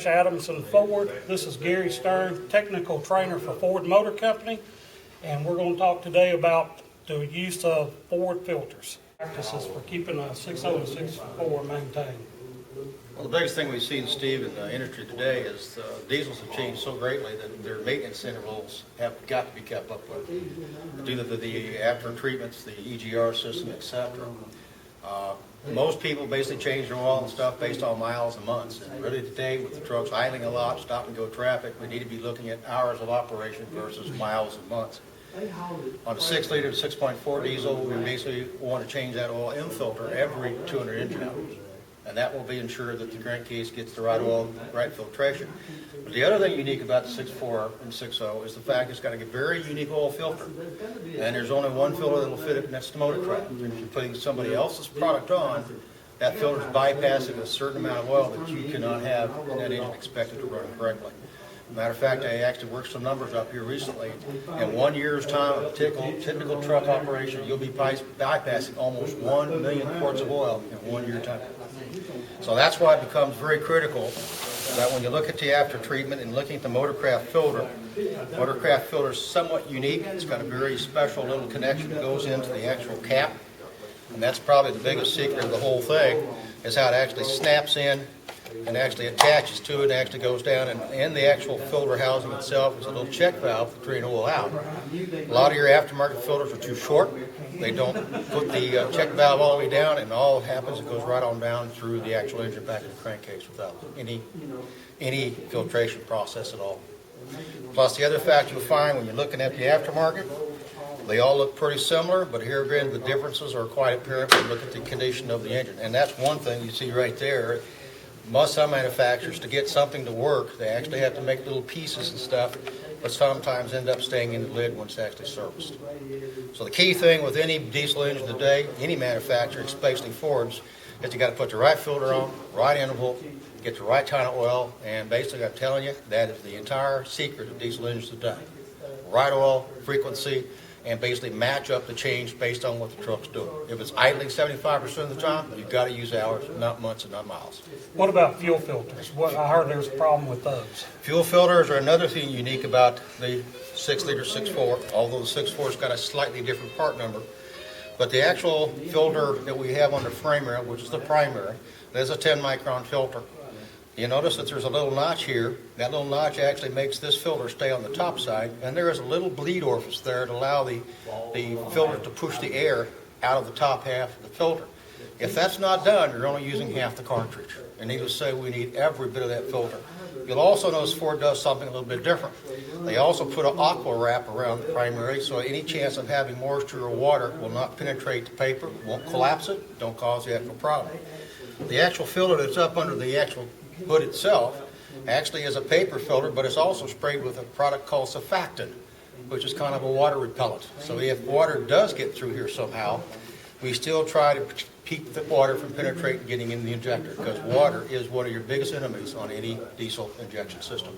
Adamson Ford. This is Gary Stern, technical trainer for Ford Motor Company, and we're going to talk today about the use of Ford filters. Practices for keeping a 6.0 and 6.4 maintained. Well, the biggest thing we've seen, Steve, in the industry today is diesels have changed so greatly that their maintenance intervals have got to be kept up with, due to the after treatments, the EGR system, etc. Most people basically change their oil and stuff based on miles and months. And really today, with the trucks idling a lot, stop and go traffic, we need to be looking at hours of operation versus miles and months. On a 6-liter to 6.4 diesel, we basically want to change that oil infilter every 200 engine hours. And that will be ensured that the crankcase gets the right oil, right filtration. But the other thing unique about the 6.4 and 6.0 is the fact it's got a very unique oil filter. And there's only one filter that will fit it, and that's the motor craft. And if you're putting somebody else's product on, that filter is bypassing a certain amount of oil that you cannot have in that engine expected to run correctly. Matter of fact, I actually worked some numbers up here recently. In 1 year's time of typical truck operation, you'll be bypassing almost 1 million quarts of oil in 1 year time. So that's why it becomes very critical that when you look at the after treatment and looking at the motorcraft filter is somewhat unique. It's got a very special little connection that goes into the actual cap. And that's probably the biggest secret of the whole thing, is how it actually snaps in and actually attaches to it and actually goes down, and in the actual filter housing itself is a little check valve to drain oil out. A lot of your aftermarket filters are too short. They don't put the check valve all the way down, and all that happens, it goes right on down through the actual engine back in the crankcase without any filtration process at all. Plus the other fact you'll find when you're looking at the aftermarket, they all look pretty similar, but here again the differences are quite apparent when you look at the condition of the engine. And that's one thing you see right there. Some manufacturers, to get something to work, they actually have to make little pieces and stuff, but sometimes end up staying in the lid when it's actually serviced. So the key thing with any diesel engine today, any manufacturer, especially Ford's, is you got to put the right filter on, right interval, get the right kind of oil, and basically I'm telling you, that is the entire secret of diesel engines today. Right oil, frequency, and basically match up the change based on what the truck's doing. If it's idling 75% of the time, you've got to use hours, not months and not miles. What about fuel filters? I heard there's a problem with those. Fuel filters are another thing unique about the 6-liter 6.4, although the 6.4's got a slightly different part number. But the actual filter that we have on the frame rail, which is the primary, there's a 10-micron filter. You notice that there's a little notch here. That little notch actually makes this filter stay on the top side, and there is a little bleed orifice there to allow the filter to push the air out of the top half of the filter. If that's not done, you're only using half the cartridge. And needless to say, we need every bit of that filter. You'll also notice Ford does something a little bit different. They also put an aqua wrap around the primary, so any chance of having moisture or water will not penetrate the paper, won't collapse it, don't cause the actual problem. The actual filter that's up under the actual hood itself actually is a paper filter, but it's also sprayed with a product called surfactant, which is kind of a water repellent. So if water does get through here somehow, we still try to keep the water from penetrating and getting in the injector, because water is one of your biggest enemies on any diesel injection system.